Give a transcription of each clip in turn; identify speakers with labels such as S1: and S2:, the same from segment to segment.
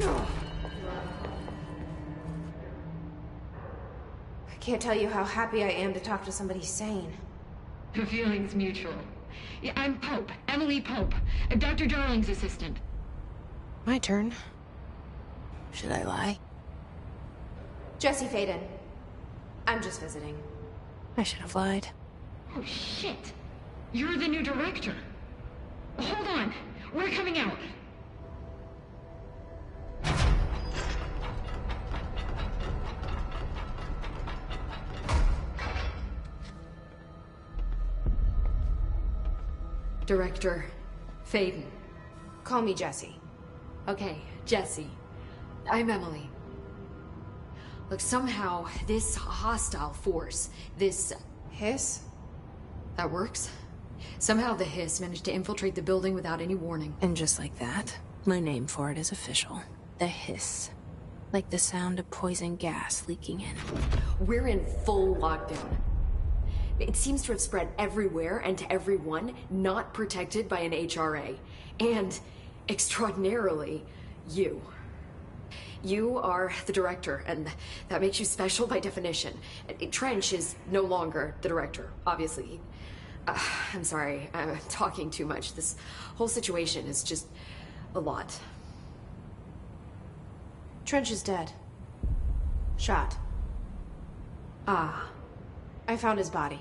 S1: I can't tell you how happy I am to talk to somebody sane.
S2: The feeling's mutual. Yeah, I'm Pope, Emily Pope, Dr. Darling's assistant.
S3: My turn. Should I lie?
S1: Jesse Faden. I'm just visiting.
S3: I should have lied.
S2: Oh, shit. You're the new director. Hold on. We're coming out. Director Faden.
S1: Call me Jesse.
S2: Okay, Jesse. I'm Emily. Look, somehow this hostile force, this
S1: Hiss?
S2: that works. Somehow the hiss managed to infiltrate the building without any warning.
S3: And just like that, my name for it is official. The hiss. Like the sound of poison gas leaking in.
S2: We're in full lockdown. It seems to have spread everywhere and to everyone not protected by an HRA. And, extraordinarily, you. You are the director, and that makes you special by definition. Trench is no longer the director, obviously. I'm sorry, I'm talking too much. This whole situation is just a lot.
S1: Trench is dead. Shot.
S2: Ah.
S1: I found his body.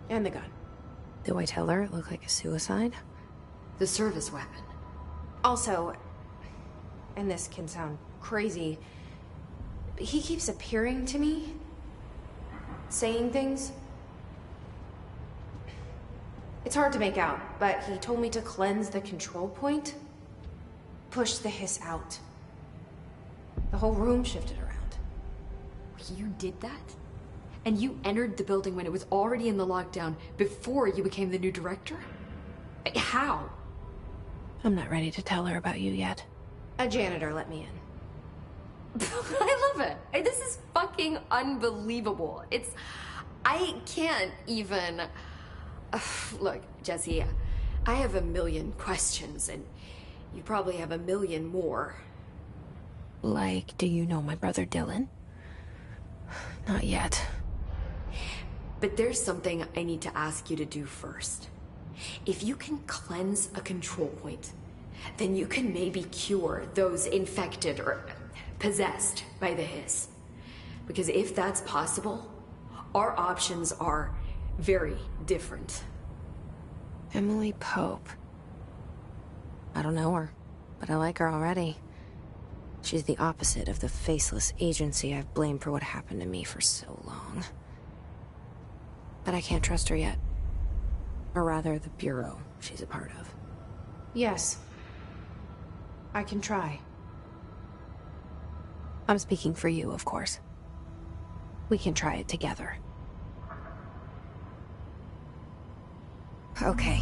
S1: And the gun.
S3: Do I tell her it looked like a suicide?
S2: The service weapon.
S1: Also, and this can sound crazy, but he keeps appearing to me, saying things. It's hard to make out, but he told me to cleanse the control point, push the hiss out. The whole room shifted around.
S2: You did that? And you entered the building when it was already in the lockdown before you became the new director? How?
S3: I'm not ready to tell her about you yet.
S1: A janitor let me in.
S2: I love it. This is fucking unbelievable. I can't even... Look, Jesse, I have a million questions, and you probably have a million more.
S3: Like, do you know my brother Dylan? Not yet.
S2: But there's something I need to ask you to do first. If you can cleanse a control point, then you can maybe cure those infected or possessed by the hiss. Because if that's possible, our options are very different.
S3: Emily Pope. I don't know her, but I like her already. She's the opposite of the faceless agency I've blamed for what happened to me for so long. But I can't trust her yet. Or rather, the bureau she's a part of.
S1: Yes. I can try.
S3: I'm speaking for you, of course. We can try it together. Okay.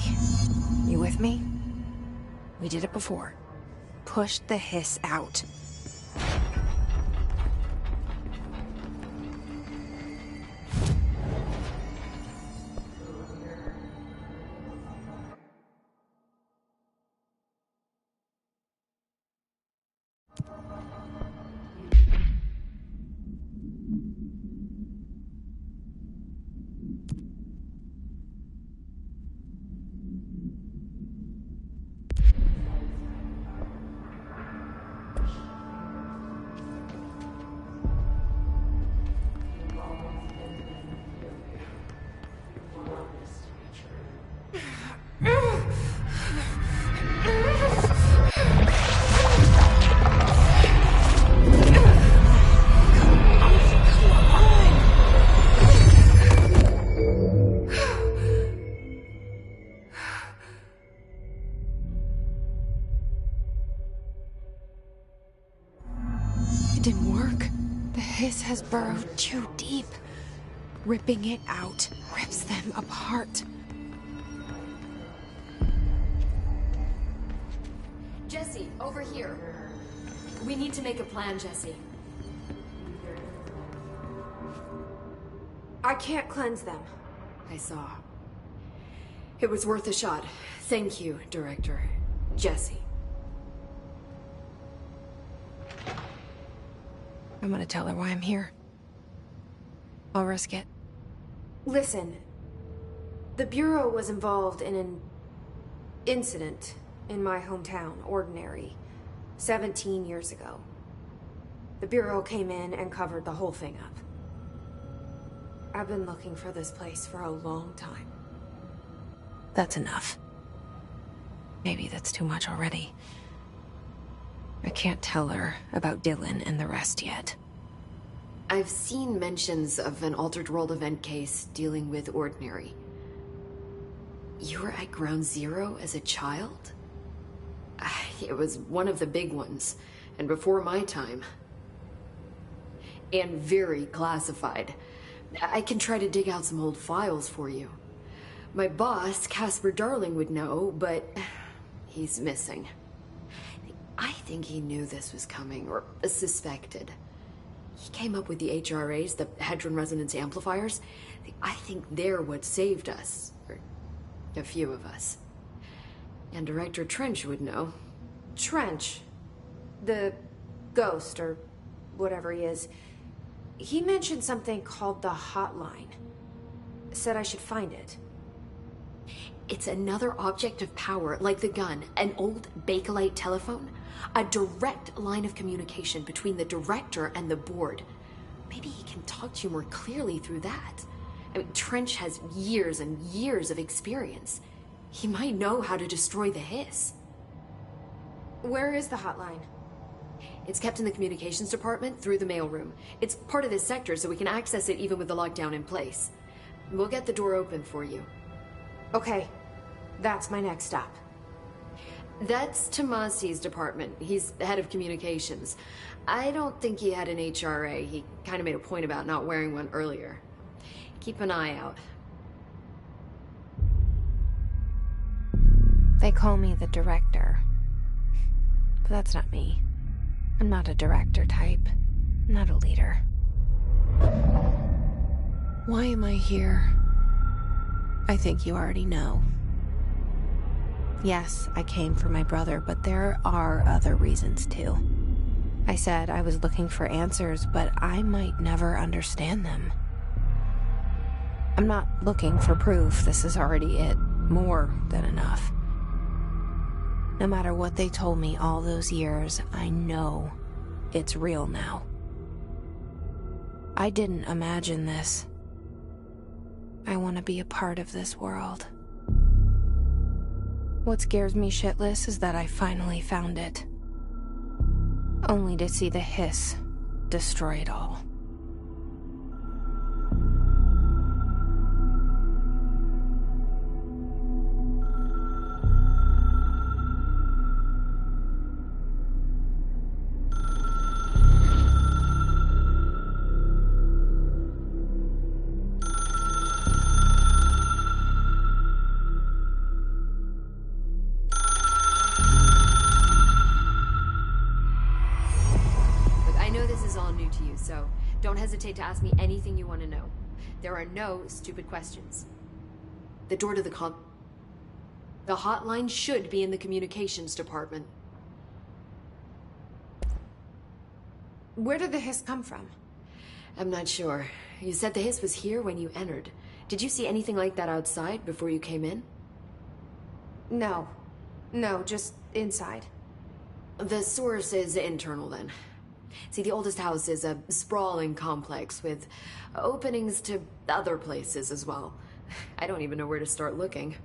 S3: You with me? We did it before. Push the hiss out. Has burrowed too deep. Ripping it out rips them apart.
S2: Jesse, over here. We need to make a plan, Jesse.
S1: I can't cleanse them.
S2: I saw. It was worth a shot. Thank you, Director. Jesse.
S3: I'm gonna tell her why I'm here. I'll risk it.
S1: Listen, the Bureau was involved in an incident in my hometown, Ordinary, 17 years ago. The Bureau came in and covered the whole thing up. I've been looking for this place for a long time.
S3: That's enough. Maybe that's too much already. I can't tell her about Dylan and the rest yet.
S2: I've seen mentions of an Altered World event case dealing with Ordinary. You were at Ground Zero as a child? It was one of the big ones, and before my time. And very classified. I can try to dig out some old files for you. My boss, Casper Darling, would know, but he's missing. I think he knew this was coming, or suspected. He came up with the HRAs, the Hadron Resonance Amplifiers. I think they're what saved us. Or a few of us. And Director Trench would know.
S1: Trench, the ghost, or whatever he is, he mentioned something called the Hotline. Said I should find it.
S2: It's another object of power, like the gun, an old Bakelite telephone. A direct line of communication between the director and the board. Maybe he can talk to you more clearly through that. I mean, Trench has years and years of experience. He might know how to destroy the Hiss.
S1: Where is the hotline?
S2: It's kept in the communications department through the mailroom. It's part of this sector, so we can access it even with the lockdown in place. We'll get the door open for you.
S1: Okay, that's my next stop.
S2: That's Tomasi's department. He's the head of communications. I don't think he had an HRA. He kind of made a point about not wearing one earlier. Keep an eye out.
S3: They call me the director. But that's not me. I'm not a director type. I'm not a leader. Why am I here? I think you already know. Yes, I came for my brother, but there are other reasons too. I said I was looking for answers, but I might never understand them. I'm not looking for proof. This is already it. More than enough. No matter what they told me all those years, I know it's real now. I didn't imagine this. I want to be a part of this world. What scares me shitless is that I finally found it. Only to see the Hiss destroy it all.
S2: So don't hesitate to ask me anything you want to know. There are no stupid questions. The door to the hotline should be in the communications department.
S1: Where did the Hiss come from?
S2: I'm not sure. You said the Hiss was here when you entered. Did you see anything like that outside before you came in?
S1: No. No, just inside.
S2: The source is internal then. See, the oldest house is a sprawling complex with openings to other places as well. I don't even know where to start looking.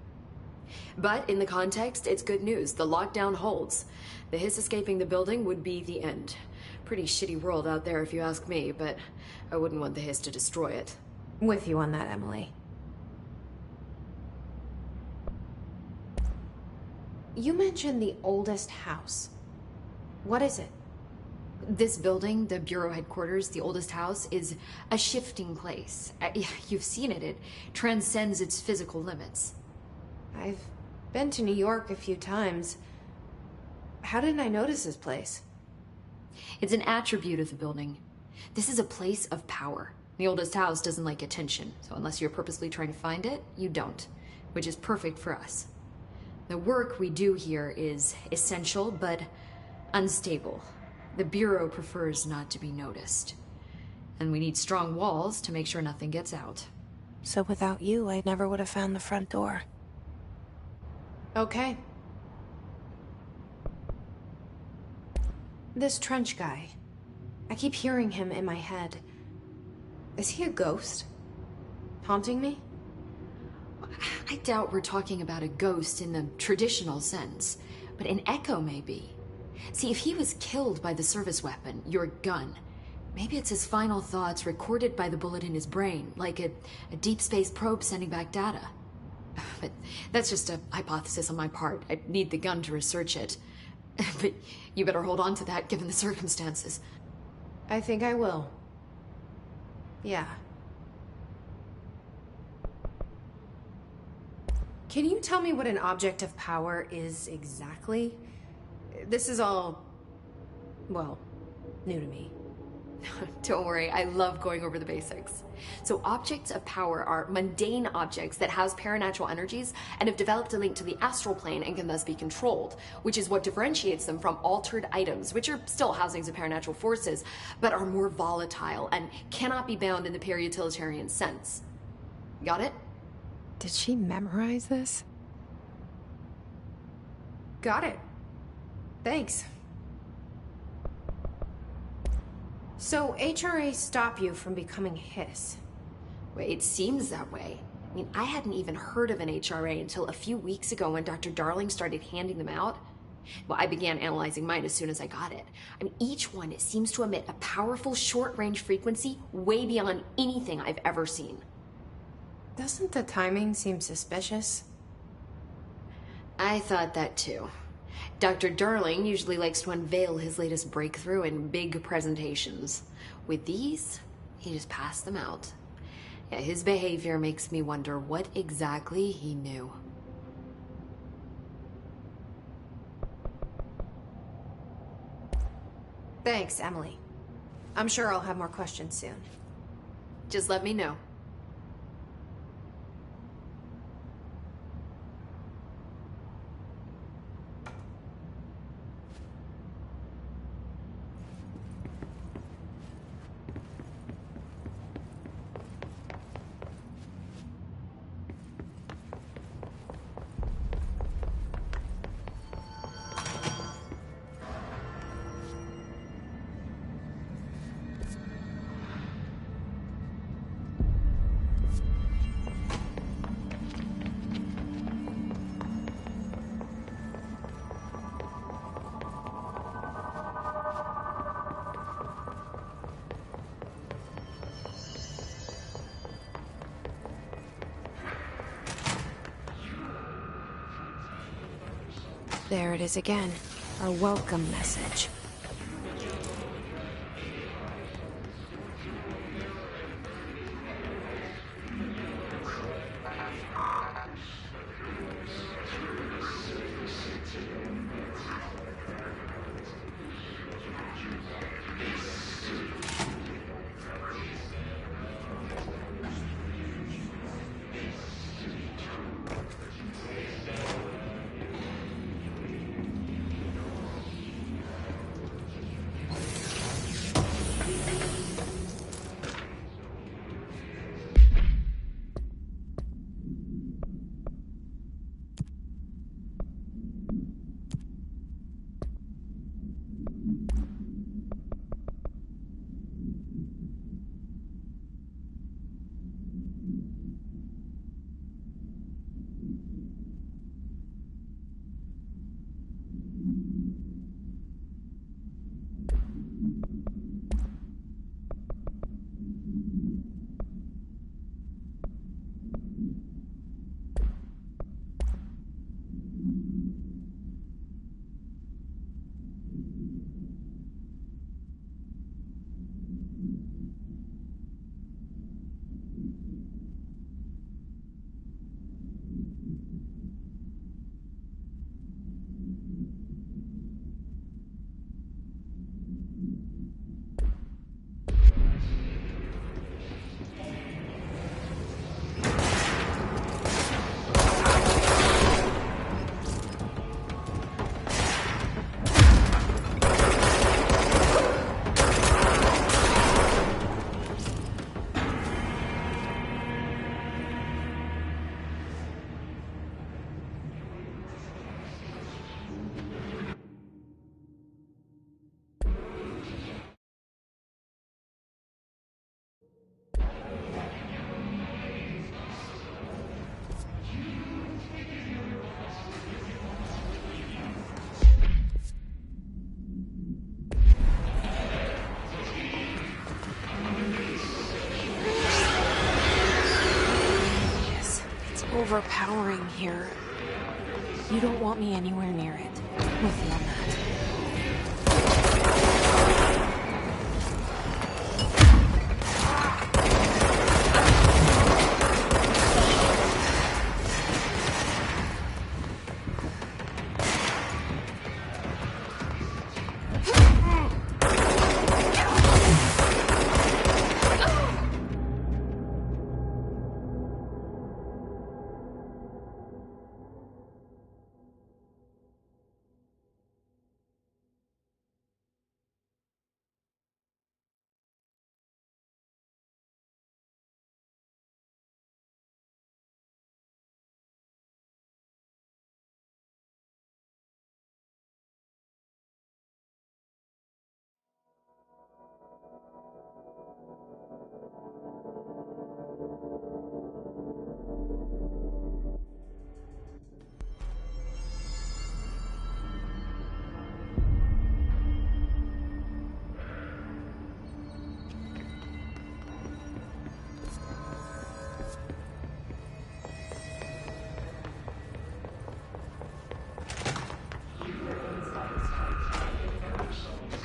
S2: But in the context, it's good news. The lockdown holds. The Hiss escaping the building would be the end. Pretty shitty world out there if you ask me, but I wouldn't want the Hiss to destroy it.
S1: With you on that, Emily. You mentioned the oldest house. What is it?
S2: This building, the Bureau headquarters, the oldest house, is a shifting place. You've seen it. It transcends its physical limits.
S1: I've been to New York a few times. How didn't I notice this place?
S2: It's an attribute of the building. This is a place of power. The oldest house doesn't like attention, so unless you're purposely trying to find it, you don't, which is perfect for us. The work we do here is essential, but unstable. The Bureau prefers not to be noticed. And we need strong walls to make sure nothing gets out.
S3: So without you, I never would have found the front door.
S1: Okay. This Trench guy. I keep hearing him in my head. Is he a ghost? Haunting me?
S2: I doubt we're talking about a ghost in the traditional sense, but an echo maybe. See, if he was killed by the service weapon, your gun, maybe it's his final thoughts recorded by the bullet in his brain, like a deep space probe sending back data. But that's just a hypothesis on my part. I need the gun to research it. But you better hold on to that given the circumstances.
S1: I think I will. Yeah. Can you tell me what an object of power is exactly? This is all, well, new to me.
S2: Don't worry, I love going over the basics. So objects of power are mundane objects that house paranatural energies and have developed a link to the astral plane and can thus be controlled, which is what differentiates them from altered items, which are still housings of paranatural forces, but are more volatile and cannot be bound in the peri-utilitarian sense. Got it?
S3: Did she memorize this?
S1: Got it. Thanks. So, HRA stop you from becoming Hiss?
S2: Well, it seems that way. I mean, I hadn't even heard of an HRA until a few weeks ago when Dr. Darling started handing them out. Well, I began analyzing mine as soon as I got it. I mean, each one seems to emit a powerful short-range frequency way beyond anything I've ever seen.
S1: Doesn't the timing seem suspicious?
S2: I thought that too. Dr. Darling usually likes to unveil his latest breakthrough in big presentations. With these, he just passed them out. Yeah, his behavior makes me wonder what exactly he knew.
S1: Thanks, Emily. I'm sure I'll have more questions soon.
S2: Just let me know.
S3: There it is again. Our welcome message. overpowering here. You don't want me anywhere near it. With you on that.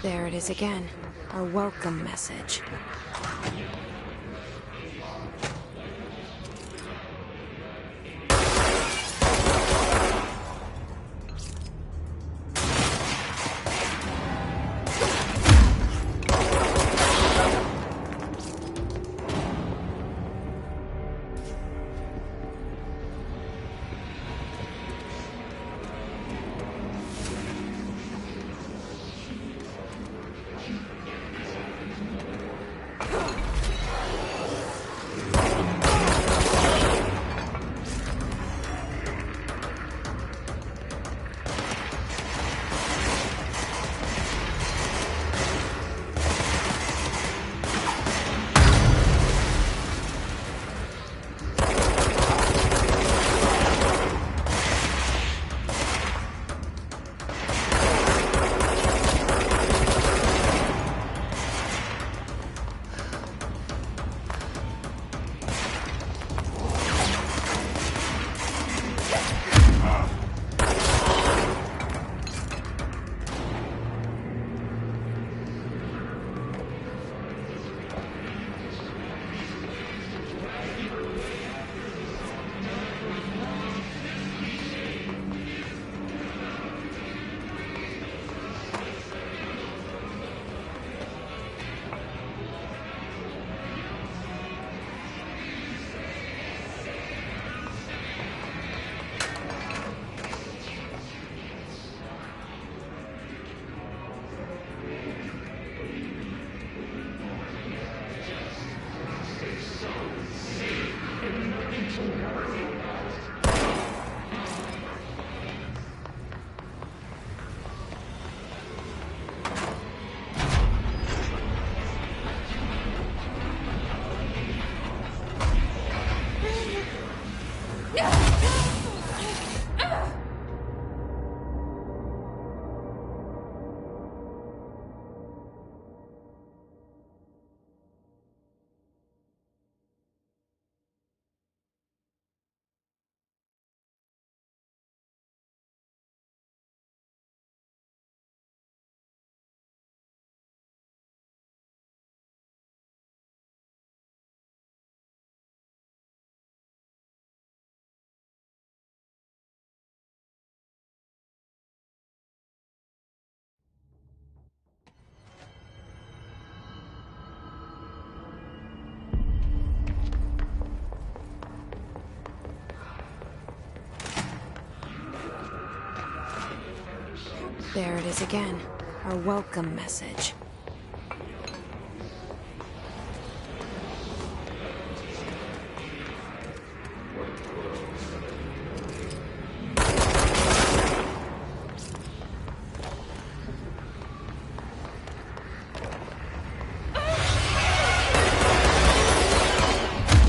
S3: There it is again. Our welcome message. There it is again. Our welcome message.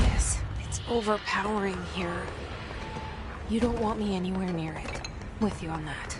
S3: Yes, it's overpowering here. You don't want me anywhere near it. With you on that.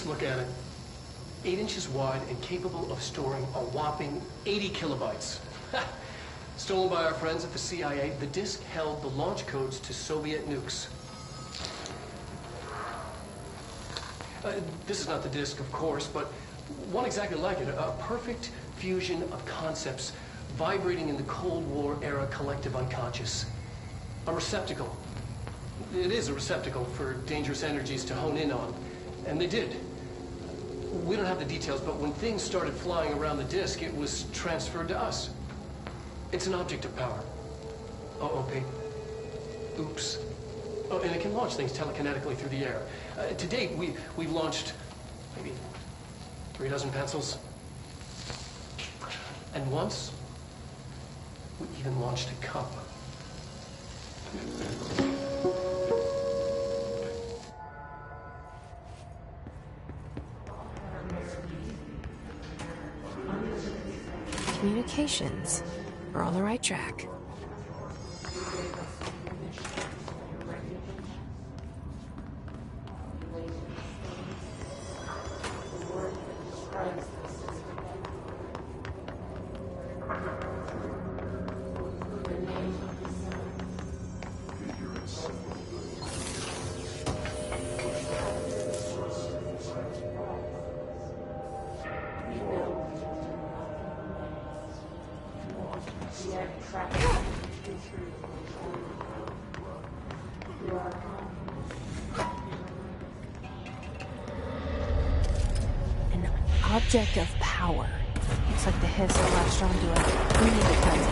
S4: Just look at it. 8 inches wide and capable of storing a whopping 80 kilobytes. Stolen by our friends at the CIA, the disk held the launch codes to Soviet nukes. This is not the disk, of course, but one exactly like it. A perfect fusion of concepts vibrating in the Cold War era collective unconscious. A receptacle. It is a receptacle for dangerous energies to hone in on. And they did. We don't have the details, but when things started flying around the disk, it was transferred to us. It's an object of power. Oh, okay. Oops. Oh, and it can launch things telekinetically through the air. To date, we've launched maybe 3 dozen pencils. And once, we even launched a cup.
S3: Communications. We're on the right track. An object of power. Looks like the hiss are latched onto it. We need to cut it.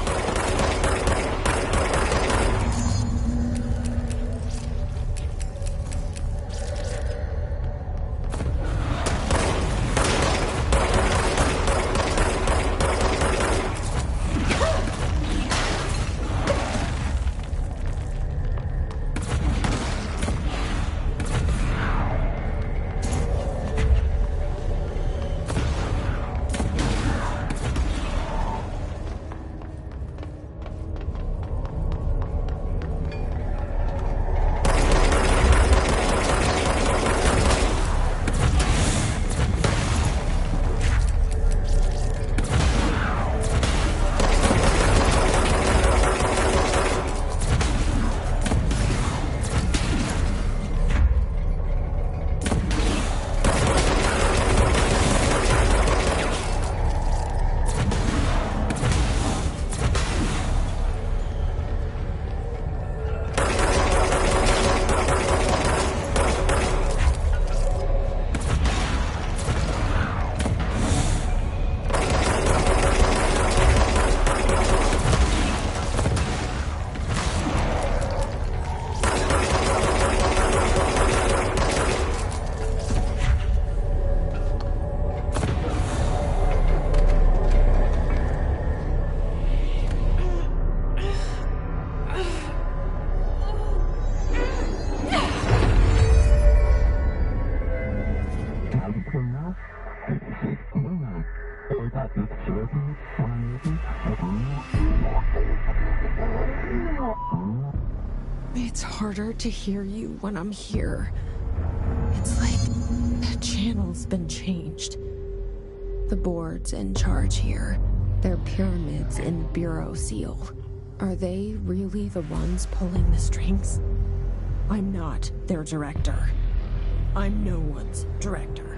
S3: It's harder to hear you when I'm here. It's like the channel's been changed. The board's in charge here. They're pyramids in Bureau Seal. Are they really the ones pulling the strings? I'm not their director. I'm no one's director.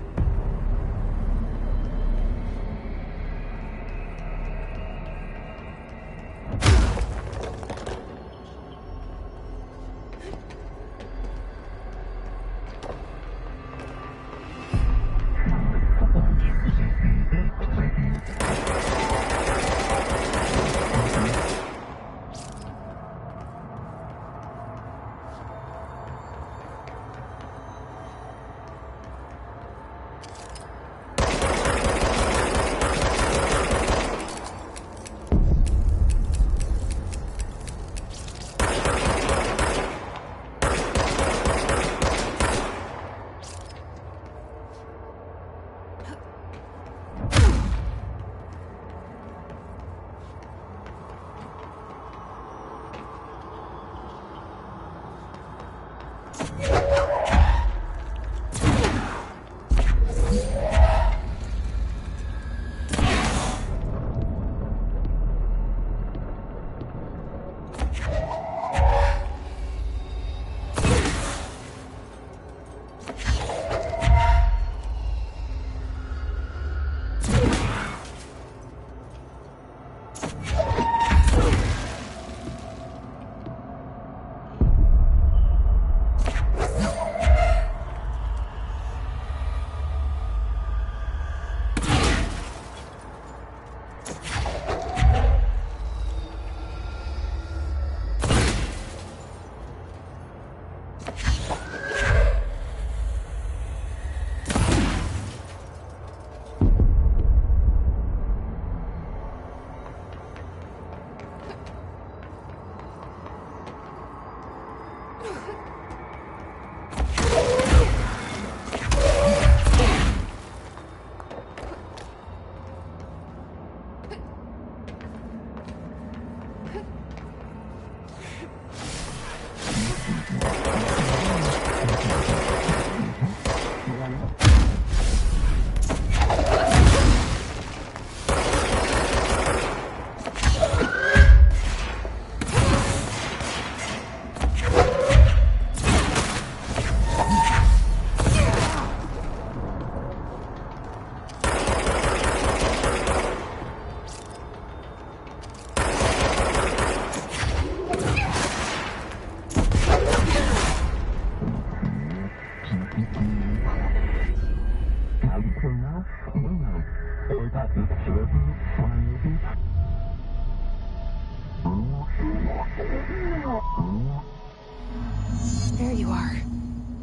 S3: There you are.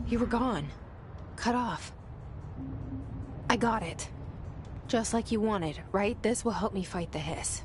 S3: You were gone. Cut off. I got it. Just like you wanted, right? This will help me fight the hiss.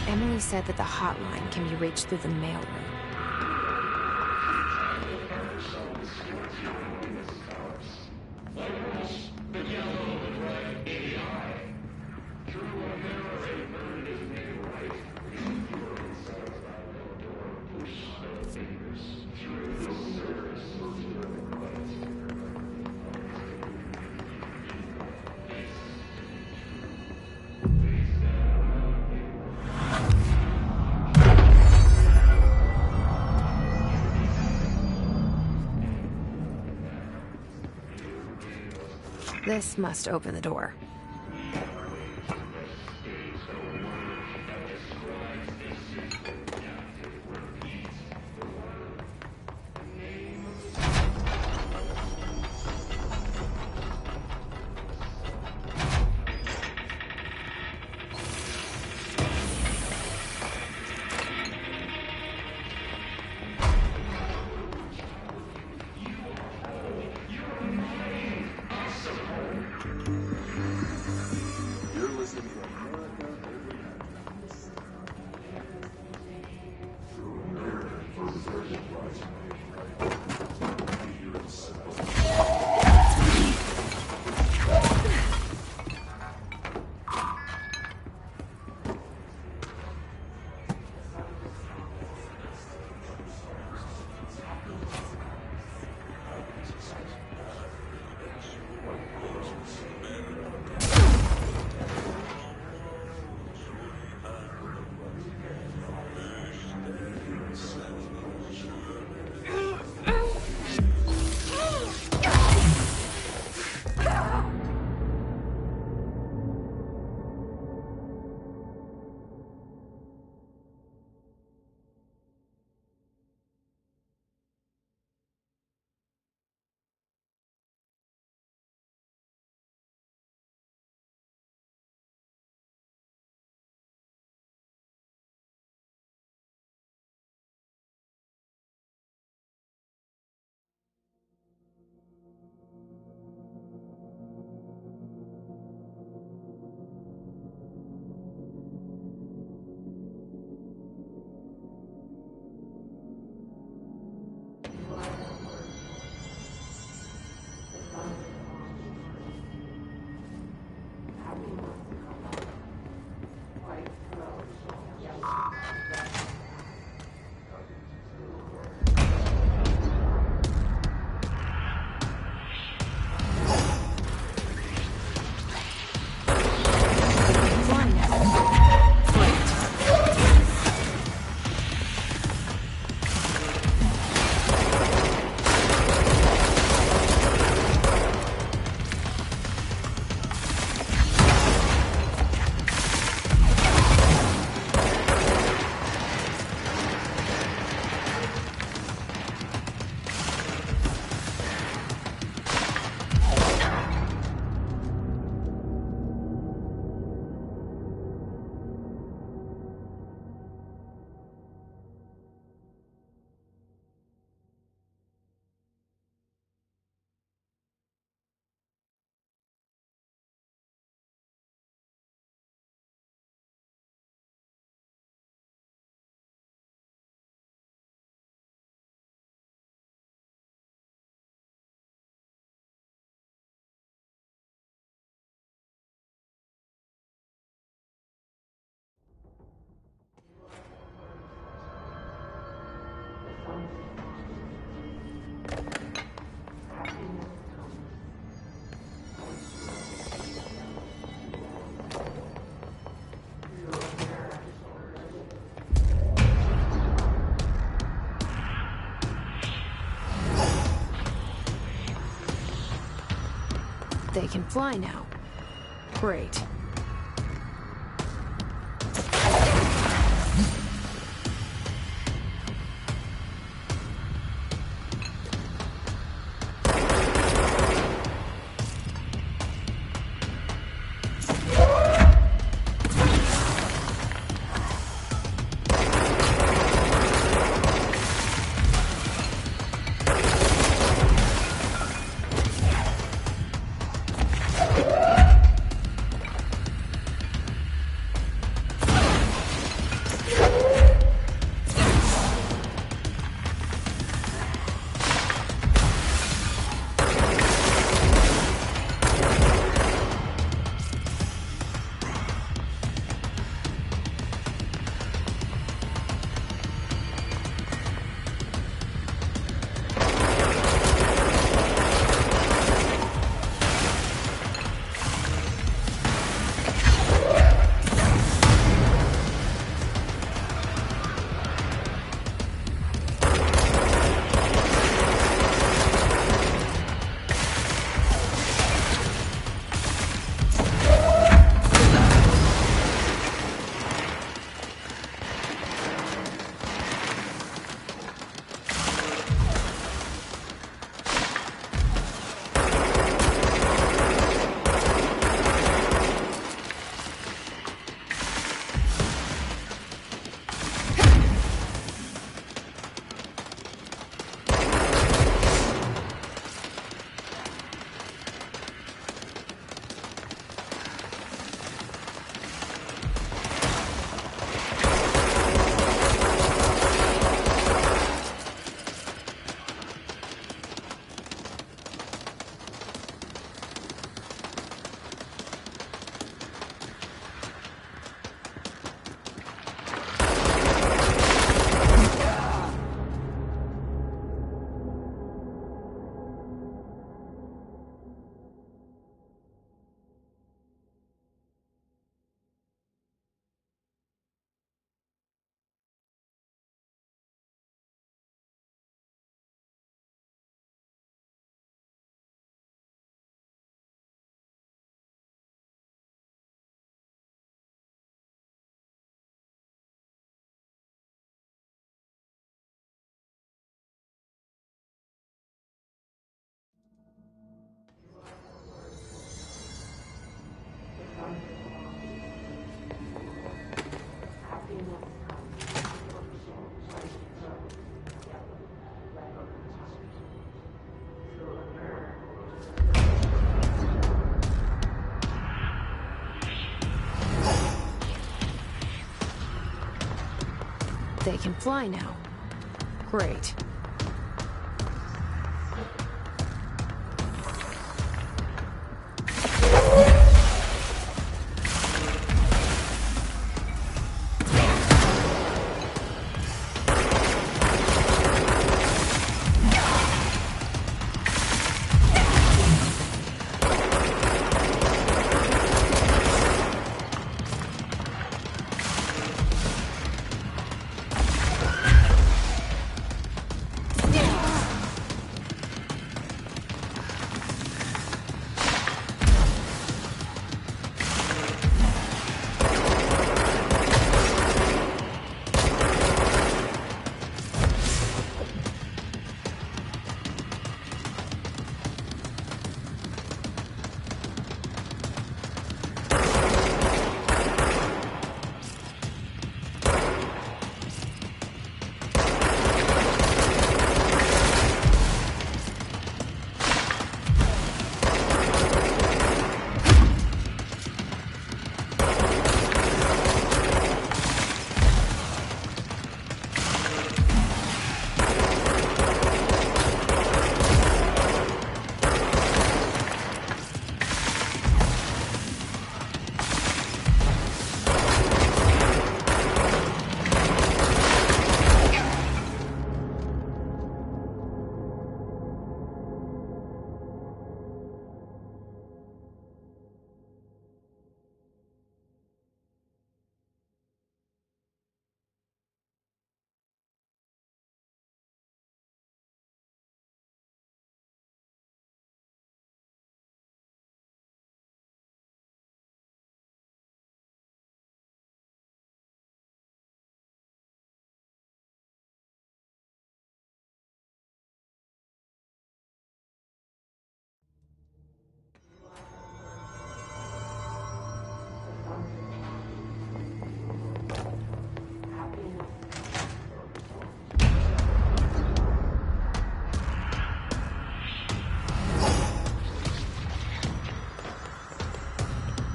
S3: Emily said that the hotline can be reached through the mailroom. This must open the door. They can fly now. Great. They can fly now. Great.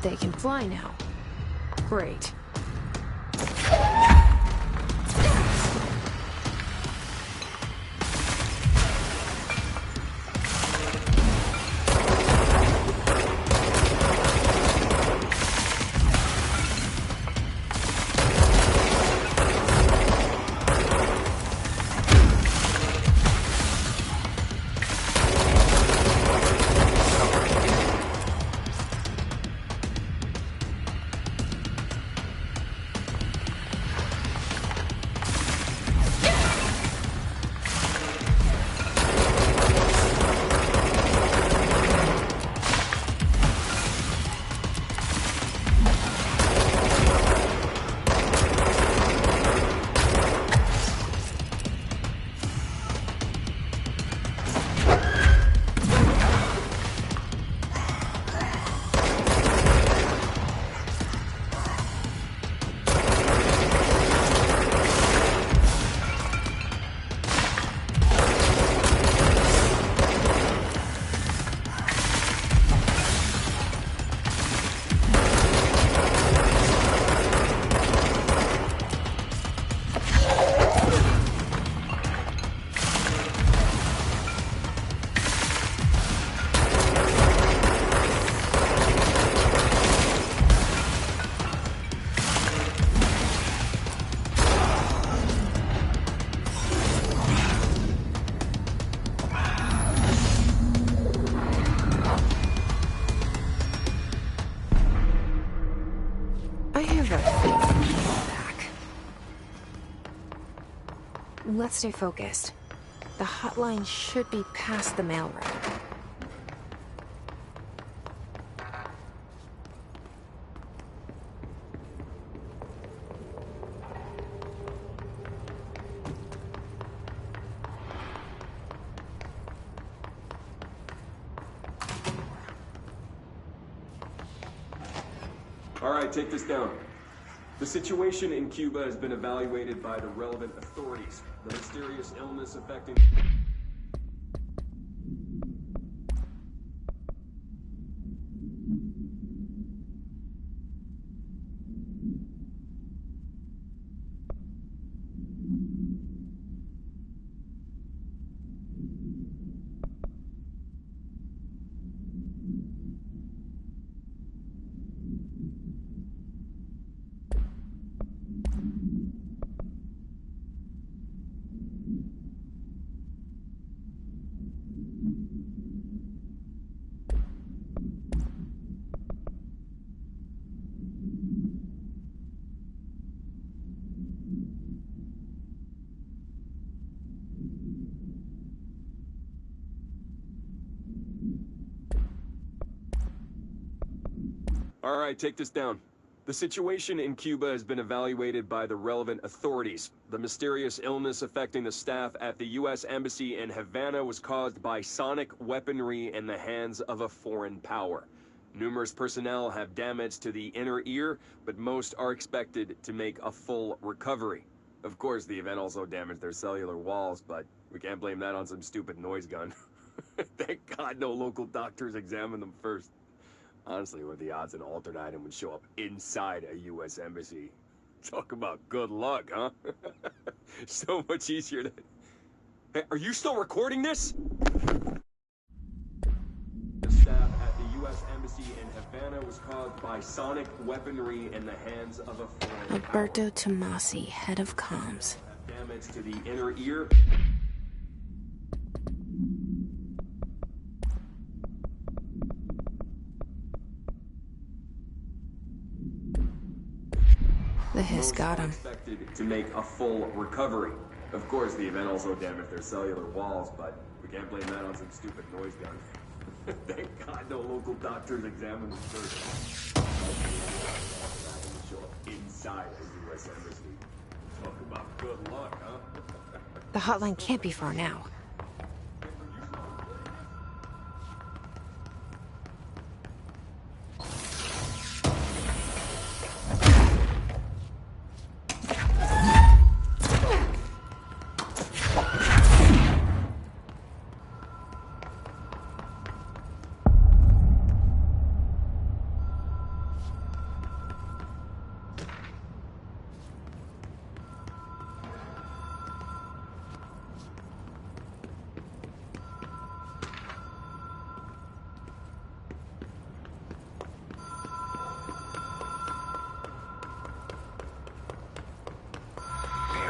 S3: They can fly now. Great. Let's stay focused. The hotline should be past the mailroom.
S5: All right, take this down. The situation in Cuba has been evaluated by the relevant authorities. The mysterious illness affecting... All right, take this down. The situation in Cuba has been evaluated by the relevant authorities. The mysterious illness affecting the staff at the U.S. Embassy in Havana was caused by sonic weaponry in the hands of a foreign power. Numerous personnel have damage to the inner ear, but most are expected to make a full recovery. Of course, the event also damaged their cellular walls, but we can't blame that on some stupid noise gun. Thank God no local doctors examined them first. Honestly, what are the odds an altered item would show up inside a U.S. embassy? Talk about good luck, huh? So much easier to... Hey, are you still recording this? The staff at the U.S. Embassy in Havana was caused by sonic weaponry in the hands of a foreign
S3: Alberto Tomasi, head of comms.
S5: Damage to the inner ear.
S3: The hiss got him.
S5: Expected to make a full recovery. Of course, the event also damaged their cellular walls, but we can't blame that on some stupid noise gun. Thank God no local doctors examined them first. Show up inside a U.S. embassy. Talk about good luck, huh?
S3: The hotline can't be far now.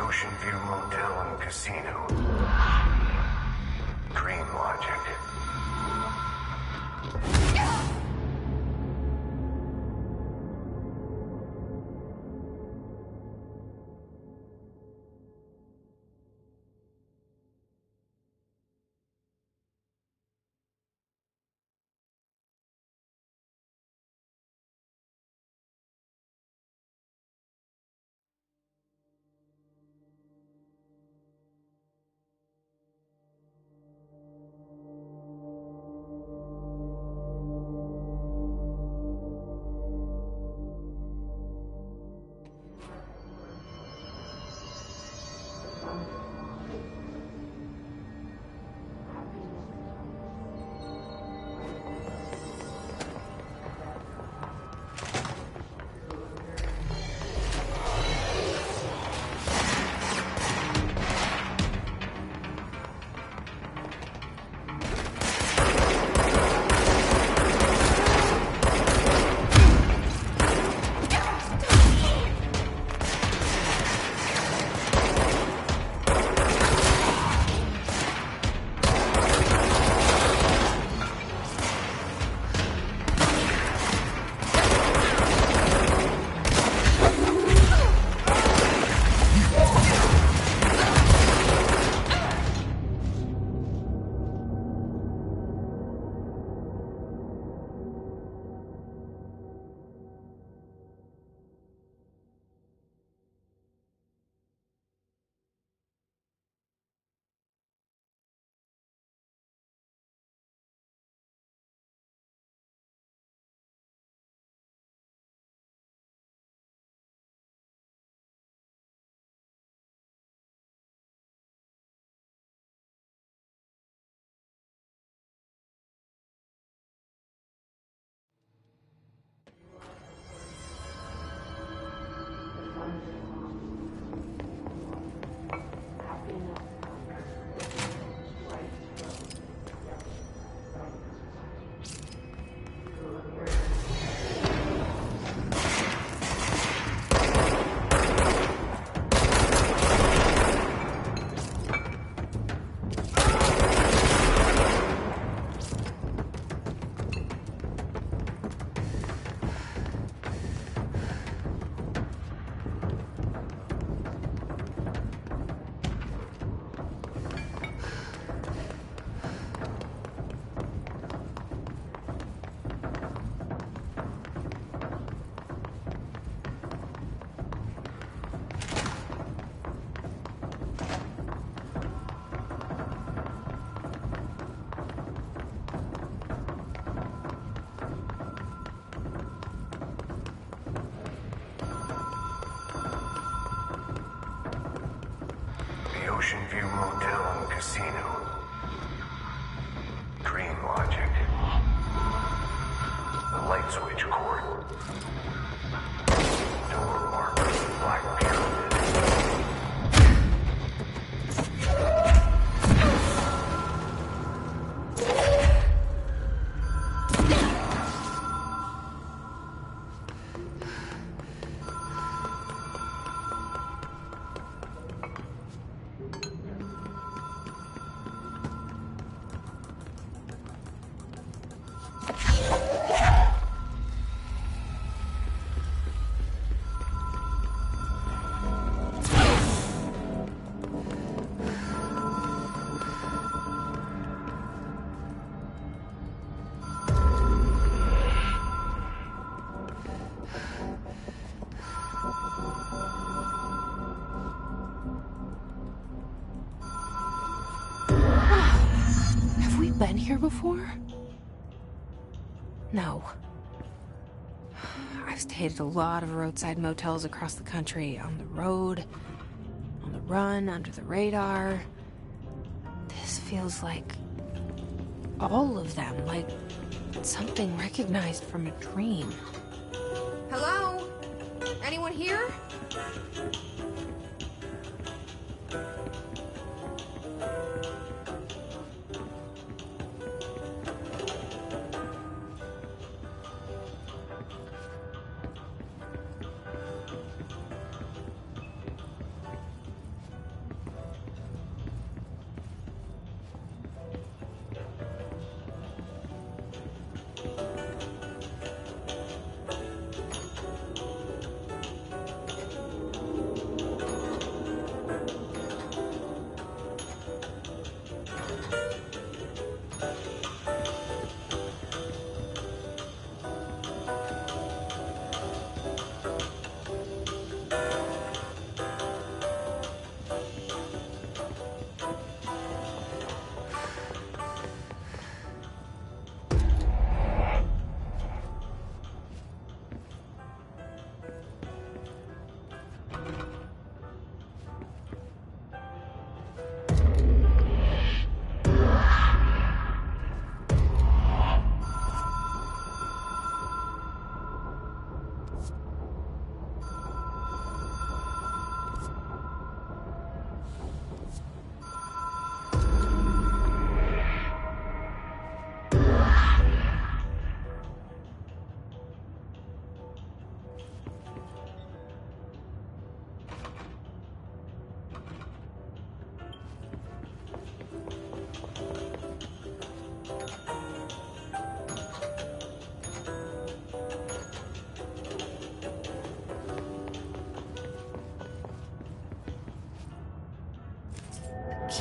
S6: Ocean View Motel and Casino. Dream logic. Ocean View Motel and Casino. Dream logic. The light switch cord. Door marked Black Pyramid.
S3: Been here before? No. I've stayed at a lot of roadside motels across the country, on the road, on the run, under the radar. This feels like all of them, like something recognized from a dream.
S1: Hello? Anyone here?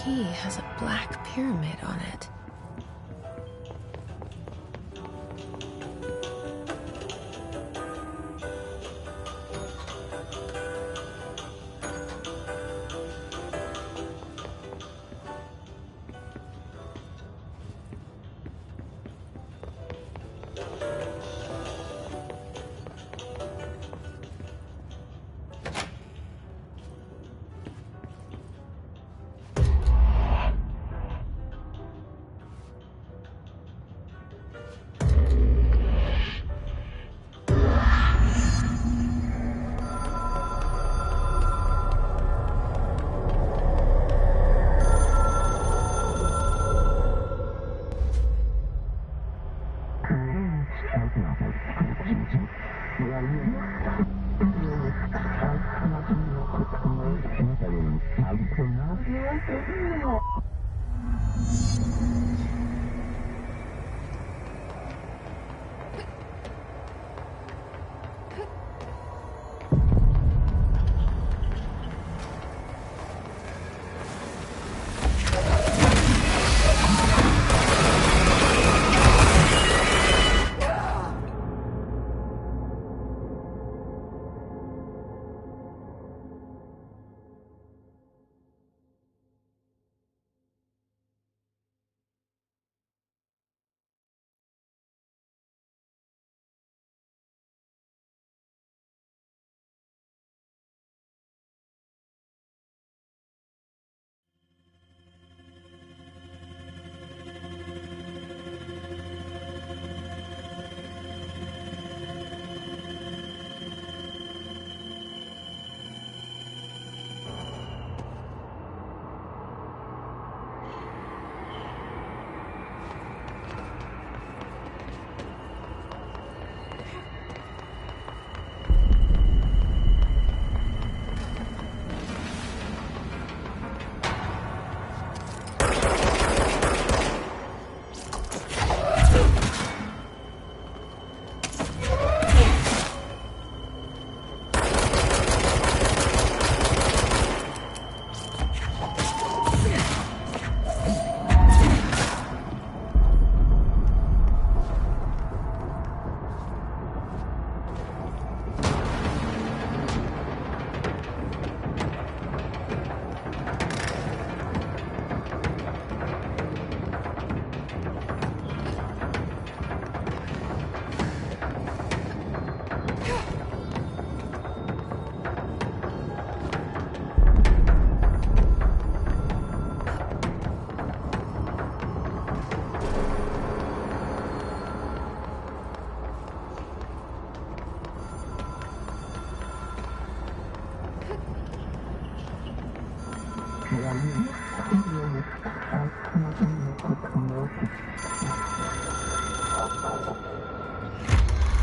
S3: key has a black pyramid on it.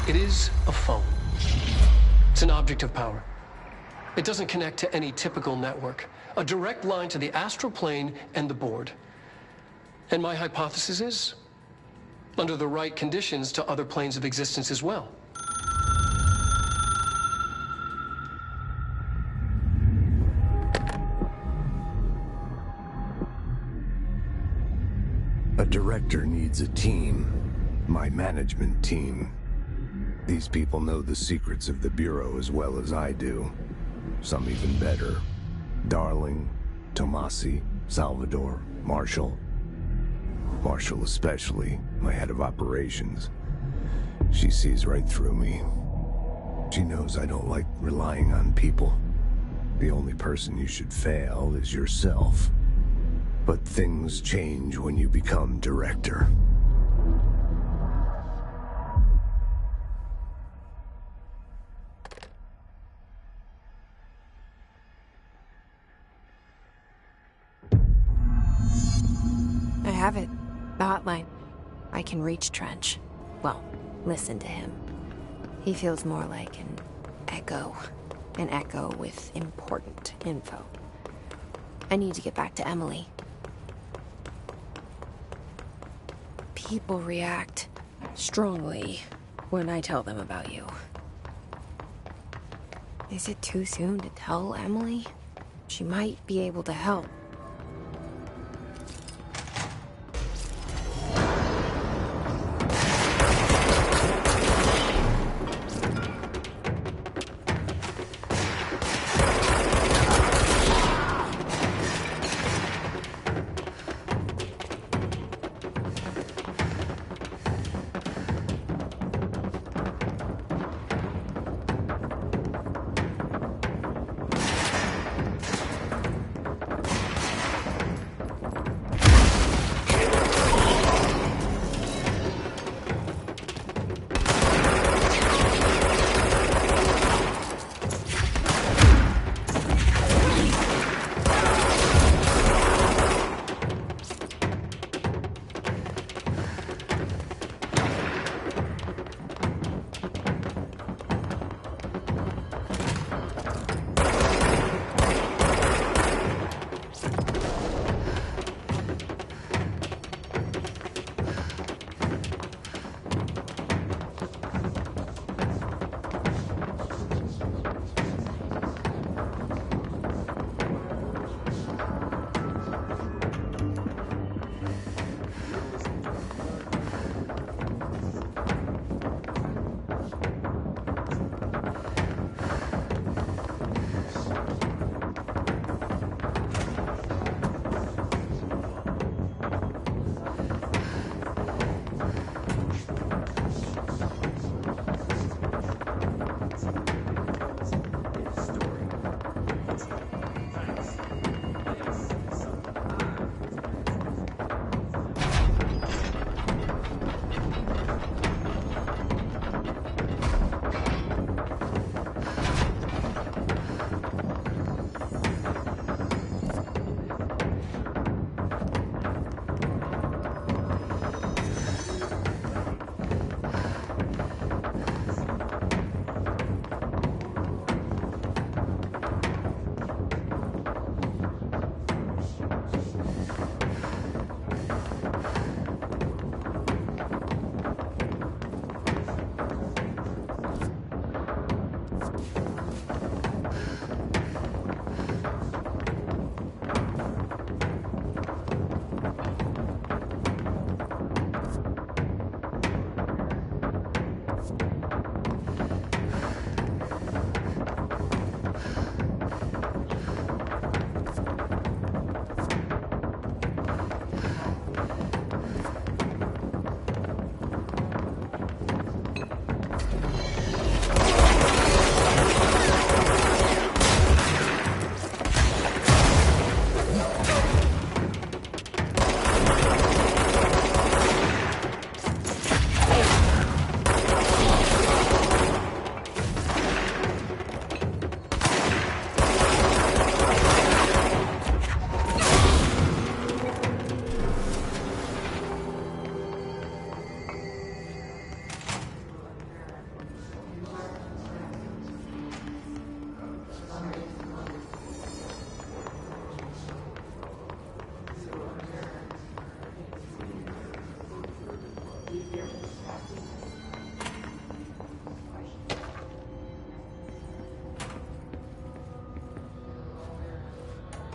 S4: It is a phone. It's an object of power. It doesn't connect to any typical network. A direct line to the astral plane and the board. And my hypothesis is, under the right conditions, to other planes of existence as well.
S6: A director needs a team. My management team. These people know the secrets of the Bureau as well as I do. Some even better. Darling, Tomasi, Salvador, Marshall. Marshall especially, my head of operations. She sees right through me. She knows I don't like relying on people. The only person you should fail is yourself. But things change when you become director.
S3: I have it. The hotline. I can reach Trench. Well, listen to him. He feels more like an echo. An echo with important info. I need to get back to Emily. People react strongly when I tell them about you. Is it too soon to tell Emily? She might be able to help.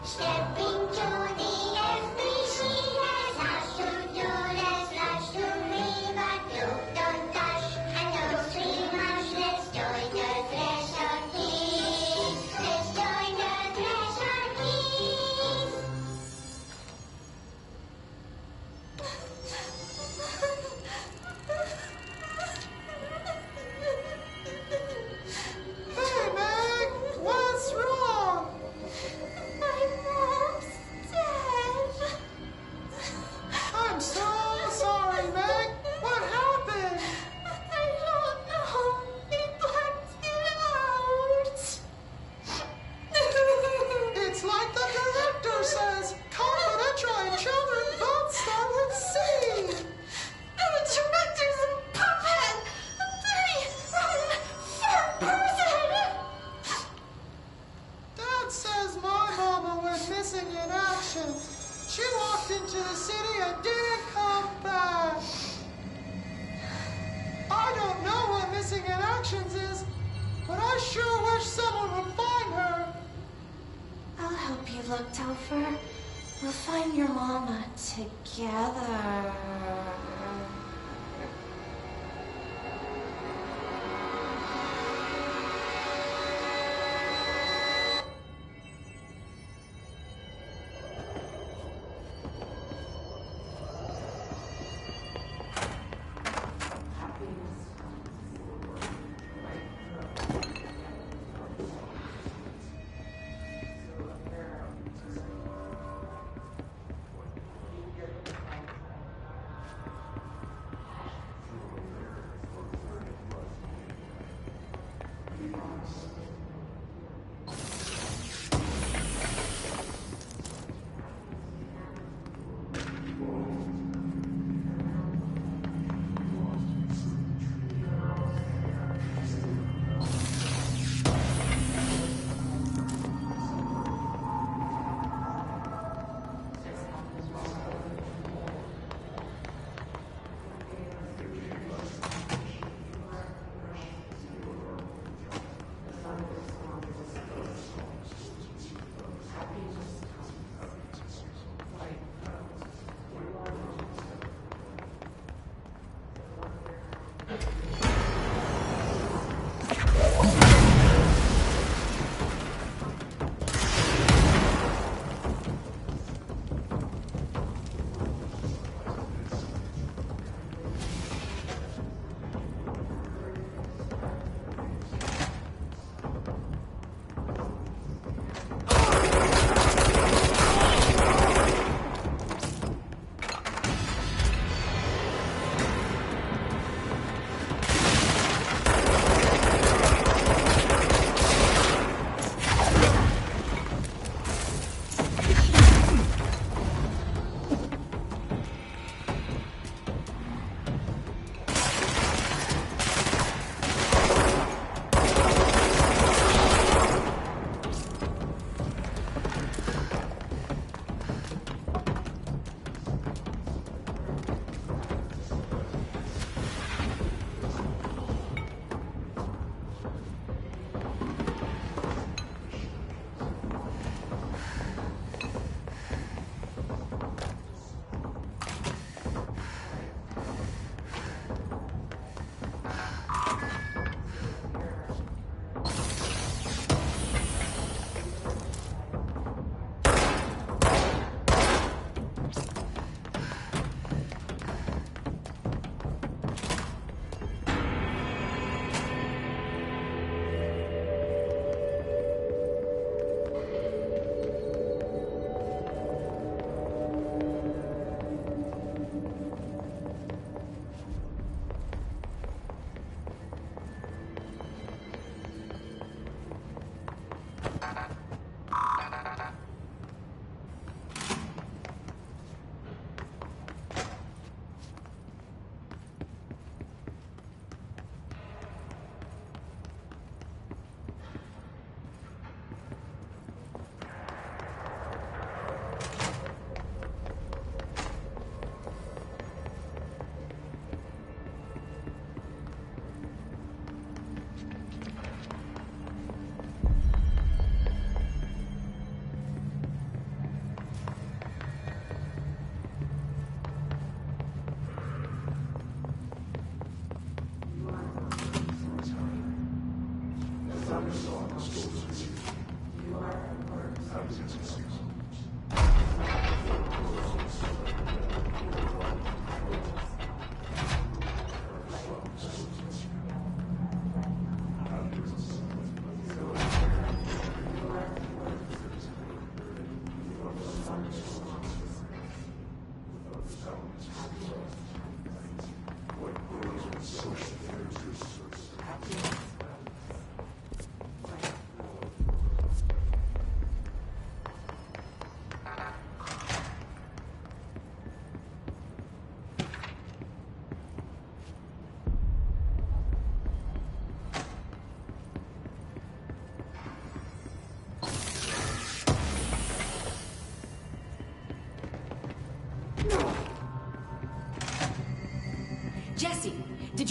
S7: Stepping to the FBC, there's lots to do, there's lots to read, but you don't dash, and those 3 months, let's join the Thresher Keys. Let's join the Thresher Keys.
S8: Hey, Meg! What's wrong?
S7: My mom's dead.
S8: I'm so sorry, Meg. What happened?
S7: I don't know. They blacked it out.
S8: It's like the director says. Confidential and children both start with C.
S7: The director's a puppet. A dirty, rotten, fat person.
S8: Dad says my mama went missing in action. She walked into the city and didn't come back. I don't know what missing in actions is, but I sure wish someone would find her.
S7: I'll help you look, Topher. We'll find your mama together.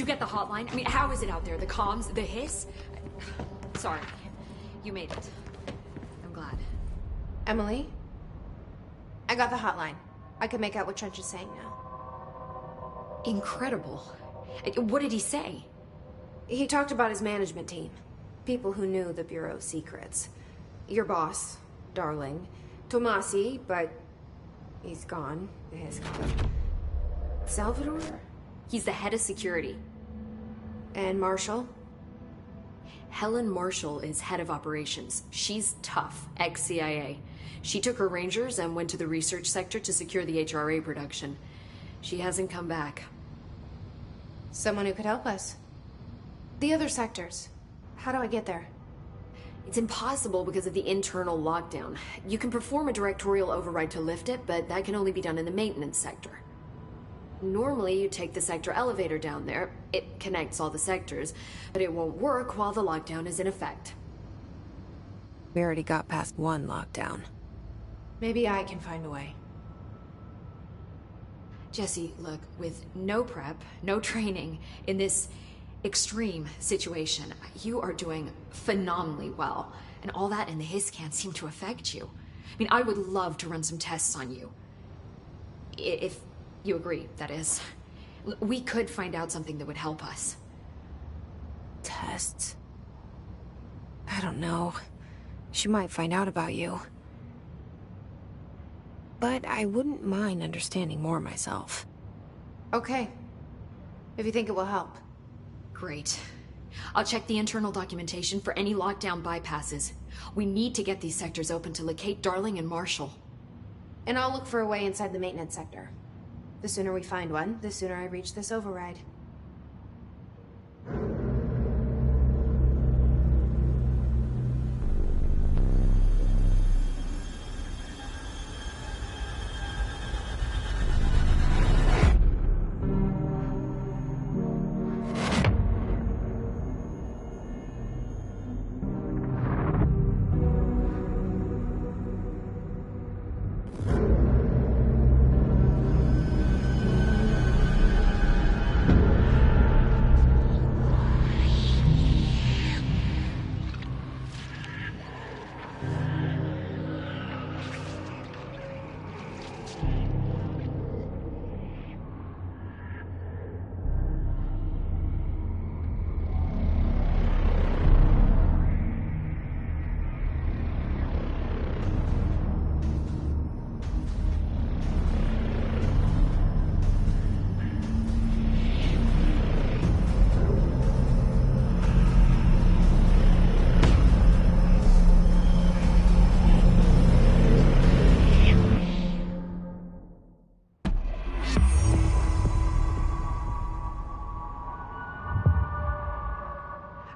S2: get the hotline? I mean, how is it out there? The comms? The hiss? Sorry. You made it. I'm glad.
S1: Emily? I got the hotline. I can make out what Trench is saying now.
S2: Incredible. What did he say?
S1: He talked about his management team. People who knew the Bureau's secrets. Your boss, Darling. Tomasi, but he's gone. He's gone. Salvador?
S2: He's the head of security.
S1: And Marshall?
S2: Helen Marshall is head of operations. She's tough, ex-CIA. She took her Rangers and went to the research sector to secure the HRA production. She hasn't come back.
S1: Someone who could help us. The other sectors. How do I get there?
S2: It's impossible because of the internal lockdown. You can perform a directorial override to lift it, but that can only be done in the maintenance sector. Normally, you take the sector elevator down there. It connects all the sectors, but it won't work while the lockdown is in effect.
S3: We already got past one lockdown.
S1: Maybe I can find a way.
S2: Jesse, look, with no prep, no training, in this extreme situation, you are doing phenomenally well. And all that and the hiss can't seem to affect you. I mean, I would love to run some tests on you. If you agree, that is. We could find out something that would help us.
S3: Tests? I don't know. She might find out about you. But I wouldn't mind understanding more myself.
S1: Okay. If you think it will help.
S2: Great. I'll check the internal documentation for any lockdown bypasses. We need to get these sectors open to locate Darling and Marshall.
S1: And I'll look for a way inside the maintenance sector. The sooner we find one, the sooner I reach this override.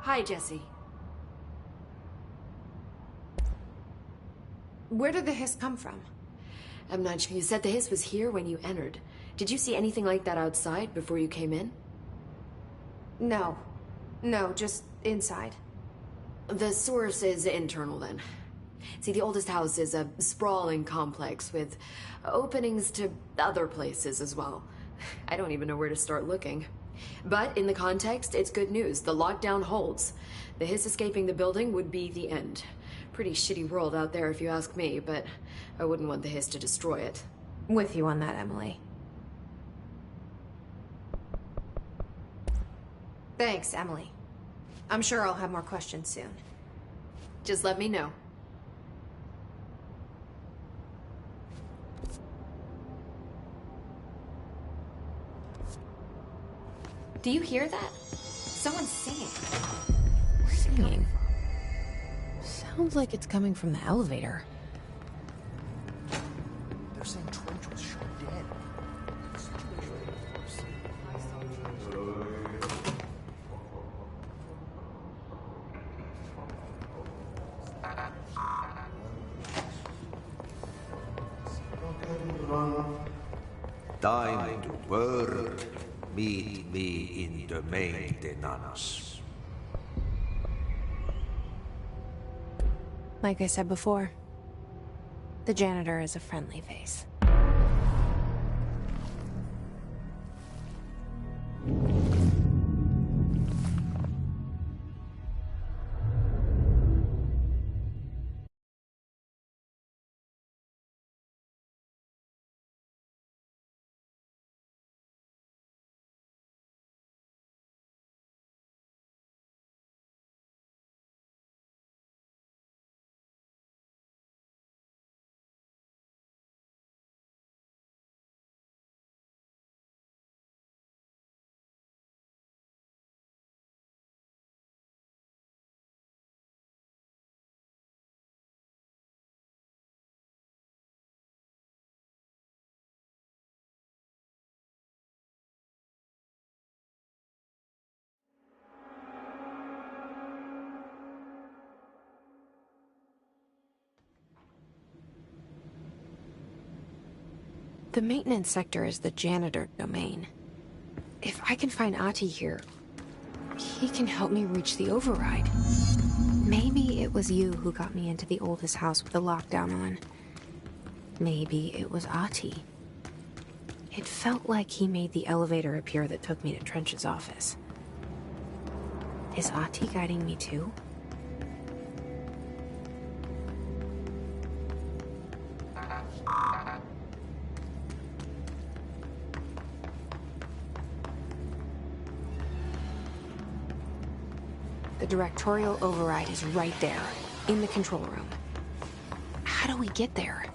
S2: Hi, Jesse.
S1: Where did the hiss come from?
S2: I'm not sure. You said the hiss was here when you entered. Did you see anything like that outside before you came in?
S1: No. No, just inside.
S2: The source is internal, then. See, the oldest house is a sprawling complex with openings to other places as well. I don't even know where to start looking. But in the context, it's good news. The lockdown holds. The hiss escaping the building would be the end. Pretty shitty world out there if you ask me, but I wouldn't want the hiss to destroy it.
S1: With you on that, Emily. Thanks, Emily. I'm sure I'll have more questions soon.
S2: Just let me know. Do you hear that? Someone's singing.
S3: Singing? Sounds like it's coming from the elevator.
S9: They're saying Trench was shot dead.
S10: Time to work. Meet me in the maintenance.
S3: Like I said before, the janitor is a friendly face. The maintenance sector is the janitor domain. If I can find Ahti here, he can help me reach the override. Maybe it was you who got me into the oldest house with the lockdown on. Maybe it was Ahti. It felt like he made the elevator appear that took me to Trench's office. Is Ahti guiding me too? The directorial override is right there, in the control room. How do we get there?